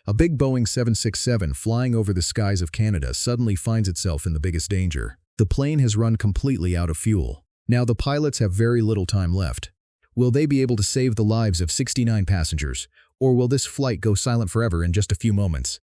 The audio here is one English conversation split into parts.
A big Boeing 767 flying over the skies of Canada suddenly finds itself in the biggest danger. The plane has run completely out of fuel. Now the pilots have very little time left. Will they be able to save the lives of 69 passengers, or will this flight go silent forever in just a few moments?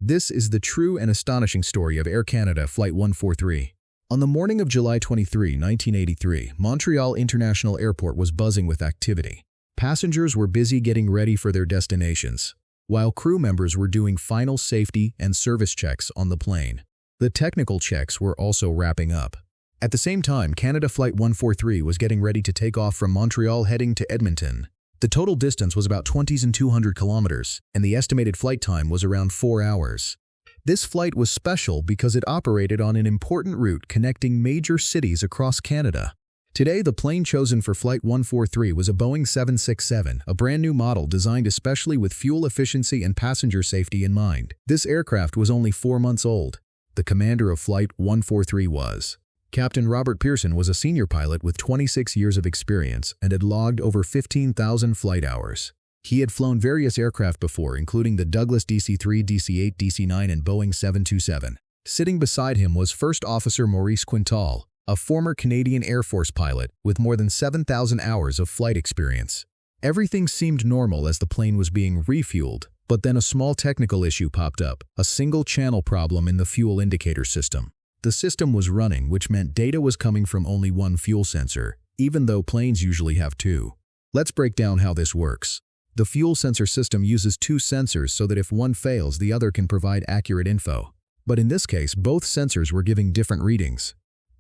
This is the true and astonishing story of Air Canada Flight 143. On the morning of July 23, 1983, Montreal International Airport was buzzing with activity. Passengers were busy getting ready for their destinations, while crew members were doing final safety and service checks on the plane. The technical checks were also wrapping up. At the same time, Canada Flight 143 was getting ready to take off from Montreal heading to Edmonton. The total distance was about 2,200 kilometers, and the estimated flight time was around 4 hours. This flight was special because it operated on an important route connecting major cities across Canada. Today, the plane chosen for Flight 143 was a Boeing 767, a brand new model designed especially with fuel efficiency and passenger safety in mind. This aircraft was only 4 months old. The commander of Flight 143 was Captain Robert Pearson was a senior pilot with 26 years of experience and had logged over 15,000 flight hours. He had flown various aircraft before, including the Douglas DC-3, DC-8, DC-9, and Boeing 727. Sitting beside him was First Officer Maurice Quintal, a former Canadian Air Force pilot with more than 7,000 hours of flight experience. Everything seemed normal as the plane was being refueled, but then a small technical issue popped up, a single channel problem in the fuel indicator system. The system was running, which meant data was coming from only one fuel sensor, even though planes usually have two. Let's break down how this works. The fuel sensor system uses two sensors so that if one fails, the other can provide accurate info. But in this case, both sensors were giving different readings.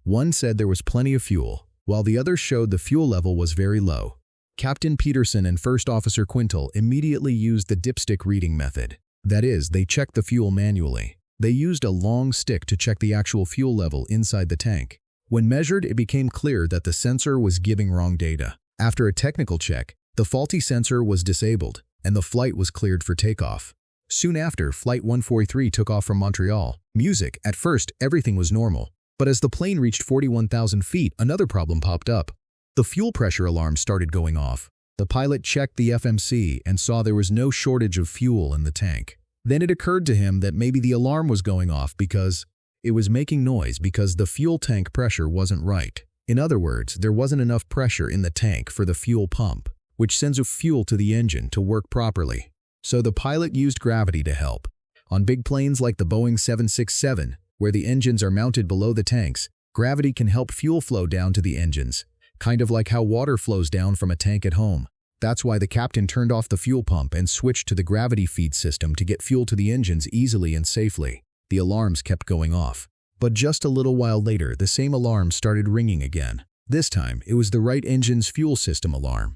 One said there was plenty of fuel, while the other showed the fuel level was very low. Captain Peterson and First Officer Quintal immediately used the dipstick reading method. That is, they checked the fuel manually. They used a long stick to check the actual fuel level inside the tank. When measured, it became clear that the sensor was giving wrong data. After a technical check, the faulty sensor was disabled, and the flight was cleared for takeoff. Soon after, Flight 143 took off from Montreal. At first, everything was normal. But as the plane reached 41,000 feet, another problem popped up. The fuel pressure alarm started going off. The pilot checked the FMC and saw there was no shortage of fuel in the tank. Then it occurred to him that maybe the alarm was going off because it was making noise because the fuel tank pressure wasn't right. In other words, there wasn't enough pressure in the tank for the fuel pump, which sends fuel to the engine to work properly. So the pilot used gravity to help. On big planes like the Boeing 767, where the engines are mounted below the tanks, gravity can help fuel flow down to the engines, kind of like how water flows down from a tank at home. That's why the captain turned off the fuel pump and switched to the gravity feed system to get fuel to the engines easily and safely. The alarms kept going off. But just a little while later, the same alarm started ringing again. This time, it was the right engine's fuel system alarm.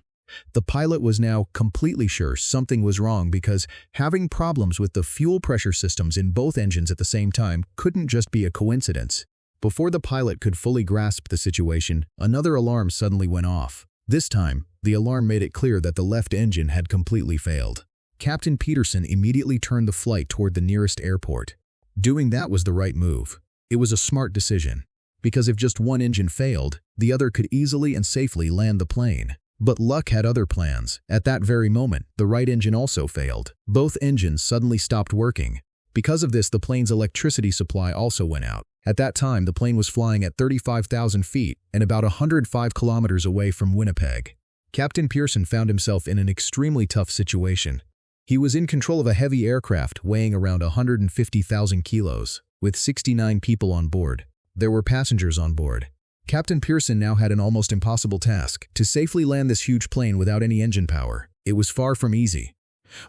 The pilot was now completely sure something was wrong because having problems with the fuel pressure systems in both engines at the same time couldn't just be a coincidence. Before the pilot could fully grasp the situation, another alarm suddenly went off. This time, the alarm made it clear that the left engine had completely failed. Captain Peterson immediately turned the flight toward the nearest airport. Doing that was the right move. It was a smart decision, because if just one engine failed, the other could easily and safely land the plane. But luck had other plans. At that very moment, the right engine also failed. Both engines suddenly stopped working. Because of this, the plane's electricity supply also went out. At that time, the plane was flying at 35,000 feet and about 105 kilometers away from Winnipeg. Captain Pearson found himself in an extremely tough situation. He was in control of a heavy aircraft weighing around 150,000 kilos, with 69 people on board. There were passengers on board. Captain Pearson now had an almost impossible task: to safely land this huge plane without any engine power. It was far from easy.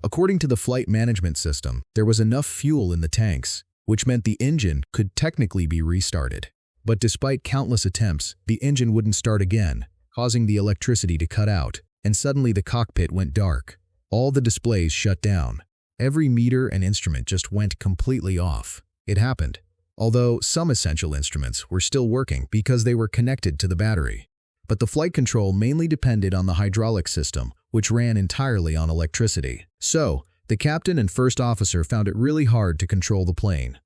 According to the flight management system, there was enough fuel in the tanks, which meant the engine could technically be restarted. But despite countless attempts, the engine wouldn't start again, causing the electricity to cut out, and suddenly the cockpit went dark. All the displays shut down. Every meter and instrument just went completely off. It happened, although some essential instruments were still working because they were connected to the battery. But the flight control mainly depended on the hydraulic system, which ran entirely on electricity. So, the captain and first officer found it really hard to control the plane.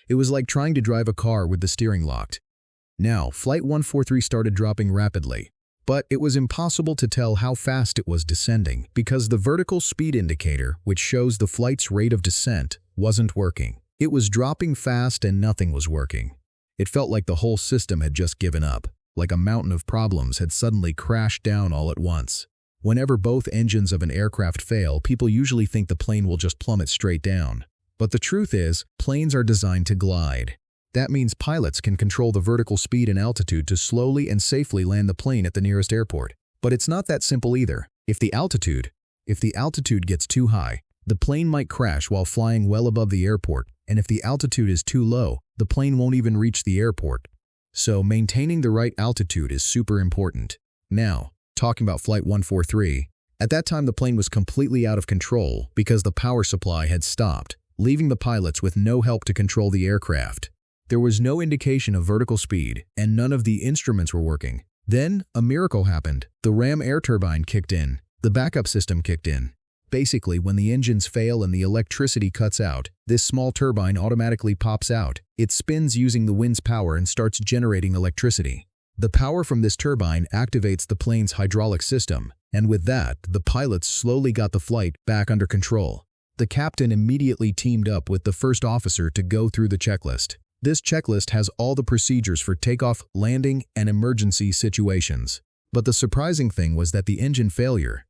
It was like trying to drive a car with the steering locked. Now, Flight 143 started dropping rapidly. But it was impossible to tell how fast it was descending because the vertical speed indicator, which shows the flight's rate of descent, wasn't working. It was dropping fast and nothing was working. It felt like the whole system had just given up, like a mountain of problems had suddenly crashed down all at once. Whenever both engines of an aircraft fail, people usually think the plane will just plummet straight down. But the truth is, planes are designed to glide. That means pilots can control the vertical speed and altitude to slowly and safely land the plane at the nearest airport. But it's not that simple either. If the altitude gets too high, the plane might crash while flying well above the airport, and if the altitude is too low, the plane won't even reach the airport. So maintaining the right altitude is super important. Now, talking about Flight 143, at that time the plane was completely out of control because the power supply had stopped, leaving the pilots with no help to control the aircraft. There was no indication of vertical speed, and none of the instruments were working. Then, a miracle happened. The ram air turbine kicked in. The backup system kicked in. Basically, when the engines fail and the electricity cuts out, this small turbine automatically pops out. It spins using the wind's power and starts generating electricity. The power from this turbine activates the plane's hydraulic system, and with that, the pilots slowly got the flight back under control. The captain immediately teamed up with the first officer to go through the checklist. This checklist has all the procedures for takeoff, landing, and emergency situations. But the surprising thing was that the engine failure.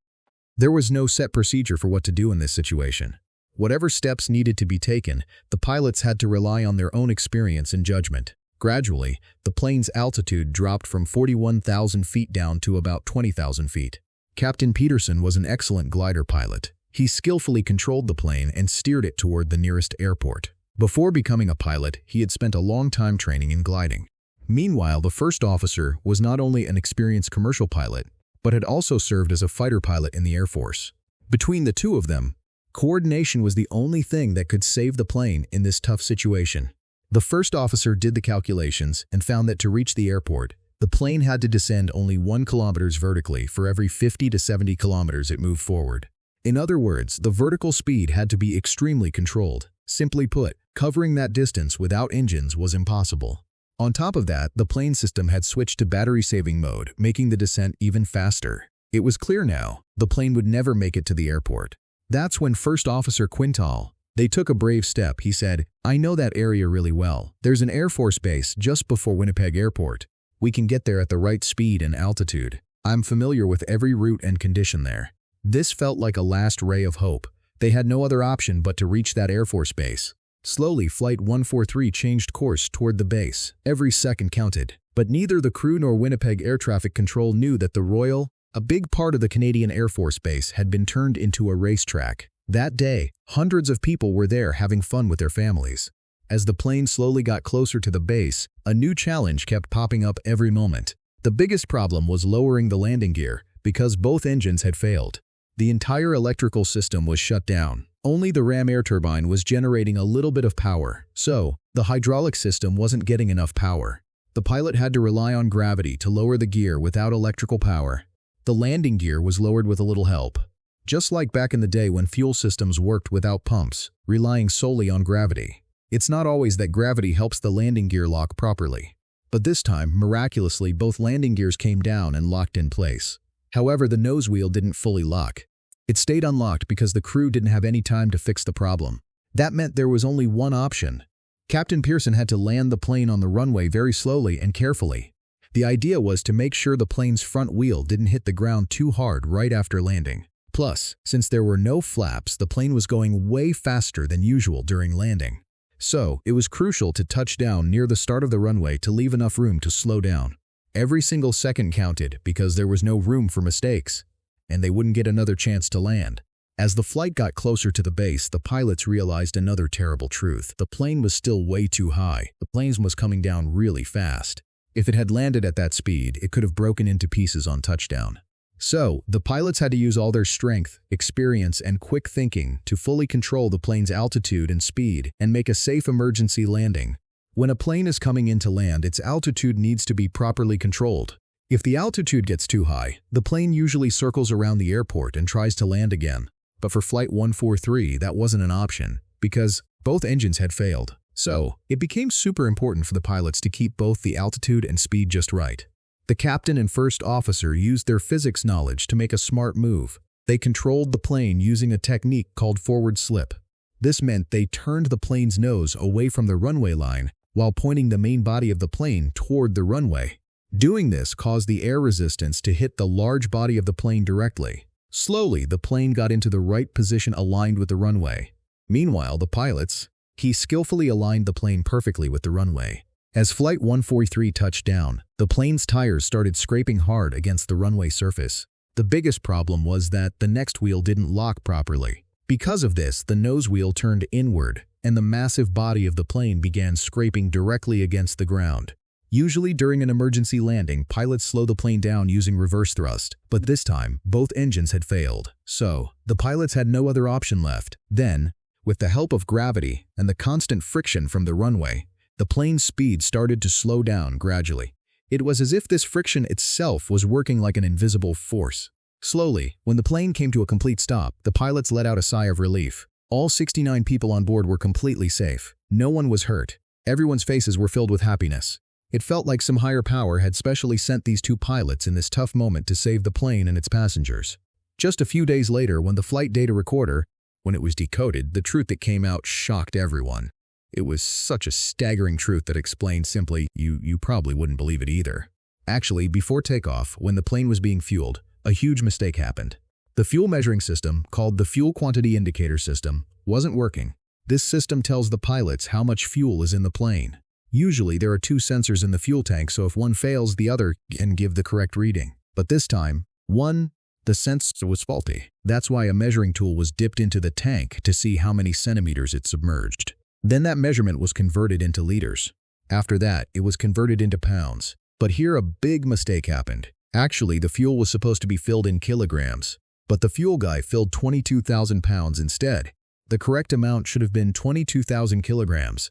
There was no set procedure for what to do in this situation. Whatever steps needed to be taken, the pilots had to rely on their own experience and judgment. Gradually, the plane's altitude dropped from 41,000 feet down to about 20,000 feet. Captain Peterson was an excellent glider pilot. He skillfully controlled the plane and steered it toward the nearest airport. Before becoming a pilot, he had spent a long time training in gliding. Meanwhile, the first officer was not only an experienced commercial pilot, but had also served as a fighter pilot in the Air Force. Between the two of them, coordination was the only thing that could save the plane in this tough situation. The first officer did the calculations and found that to reach the airport, the plane had to descend only 1 kilometer vertically for every 50 to 70 kilometers it moved forward. In other words, the vertical speed had to be extremely controlled. Simply put, covering that distance without engines was impossible. On top of that, the plane system had switched to battery-saving mode, making the descent even faster. It was clear now, the plane would never make it to the airport. That's when First Officer Quintal, they took a brave step. He said, "I know that area really well. There's an Air Force base just before Winnipeg Airport. We can get there at the right speed and altitude. I'm familiar with every route and condition there." This felt like a last ray of hope. They had no other option but to reach that Air Force base. Slowly, Flight 143 changed course toward the base. Every second counted. But neither the crew nor Winnipeg Air Traffic Control knew that the Royal, a big part of the Canadian Air Force Base, had been turned into a racetrack. That day, hundreds of people were there having fun with their families. As the plane slowly got closer to the base, a new challenge kept popping up every moment. The biggest problem was lowering the landing gear because both engines had failed. The entire electrical system was shut down. Only the ram air turbine was generating a little bit of power, so the hydraulic system wasn't getting enough power. The pilot had to rely on gravity to lower the gear without electrical power. The landing gear was lowered with a little help. Just like back in the day when fuel systems worked without pumps, relying solely on gravity. It's not always that gravity helps the landing gear lock properly. But this time, miraculously, both landing gears came down and locked in place. However, the nose wheel didn't fully lock. It stayed unlocked because the crew didn't have any time to fix the problem. That meant there was only one option. Captain Pearson had to land the plane on the runway very slowly and carefully. The idea was to make sure the plane's front wheel didn't hit the ground too hard right after landing. Plus, since there were no flaps, the plane was going way faster than usual during landing. So, it was crucial to touch down near the start of the runway to leave enough room to slow down. Every single second counted because there was no room for mistakes, and they wouldn't get another chance to land. As the flight got closer to the base, the pilots realized another terrible truth. The plane was still way too high. The plane was coming down really fast. If it had landed at that speed, it could have broken into pieces on touchdown. So, the pilots had to use all their strength, experience, and quick thinking to fully control the plane's altitude and speed and make a safe emergency landing. When a plane is coming in to land, its altitude needs to be properly controlled. If the altitude gets too high, the plane usually circles around the airport and tries to land again. But for Flight 143, that wasn't an option, because both engines had failed. So, it became super important for the pilots to keep both the altitude and speed just right. The captain and first officer used their physics knowledge to make a smart move. They controlled the plane using a technique called forward slip. This meant they turned the plane's nose away from the runway line while pointing the main body of the plane toward the runway. Doing this caused the air resistance to hit the large body of the plane directly. Slowly, the plane got into the right position aligned with the runway. Meanwhile, the pilots, he skillfully aligned the plane perfectly with the runway. As Flight 143 touched down, the plane's tires started scraping hard against the runway surface. The biggest problem was that the next wheel didn't lock properly. Because of this, the nose wheel turned inward, and the massive body of the plane began scraping directly against the ground. Usually during an emergency landing, pilots slow the plane down using reverse thrust, but this time, both engines had failed. So, the pilots had no other option left. Then, with the help of gravity and the constant friction from the runway, the plane's speed started to slow down gradually. It was as if this friction itself was working like an invisible force. Slowly, when the plane came to a complete stop, the pilots let out a sigh of relief. All 69 people on board were completely safe. No one was hurt. Everyone's faces were filled with happiness. It felt like some higher power had specially sent these two pilots in this tough moment to save the plane and its passengers. Just a few days later, when the flight data recorder, when it was decoded, the truth that came out shocked everyone. It was such a staggering truth that explained simply, you probably wouldn't believe it either. Actually, before takeoff, when the plane was being fueled, a huge mistake happened. The fuel measuring system, called the Fuel Quantity Indicator System, wasn't working. This system tells the pilots how much fuel is in the plane. Usually, there are two sensors in the fuel tank, so if one fails, the other can give the correct reading. But this time, the sensor was faulty. That's why a measuring tool was dipped into the tank to see how many centimeters it submerged. Then that measurement was converted into liters. After that, it was converted into pounds. But here a big mistake happened. Actually, the fuel was supposed to be filled in kilograms, but the fuel guy filled 22,000 pounds instead. The correct amount should have been 22,000 kilograms.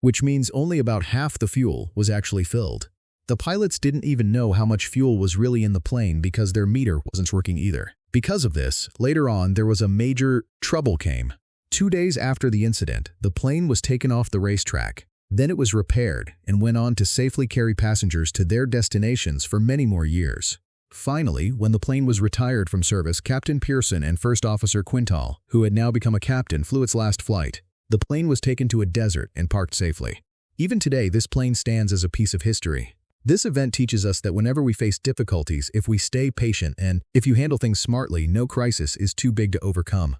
Which means only about half the fuel was actually filled. The pilots didn't even know how much fuel was really in the plane because their meter wasn't working either. Because of this, later on there was a major trouble came. 2 days after the incident, the plane was taken off the racetrack. Then it was repaired and went on to safely carry passengers to their destinations for many more years. Finally, when the plane was retired from service, Captain Pearson and First Officer Quintal, who had now become a captain, flew its last flight. The plane was taken to a desert and parked safely. Even today, this plane stands as a piece of history. This event teaches us that whenever we face difficulties, if we stay patient and if you handle things smartly, no crisis is too big to overcome.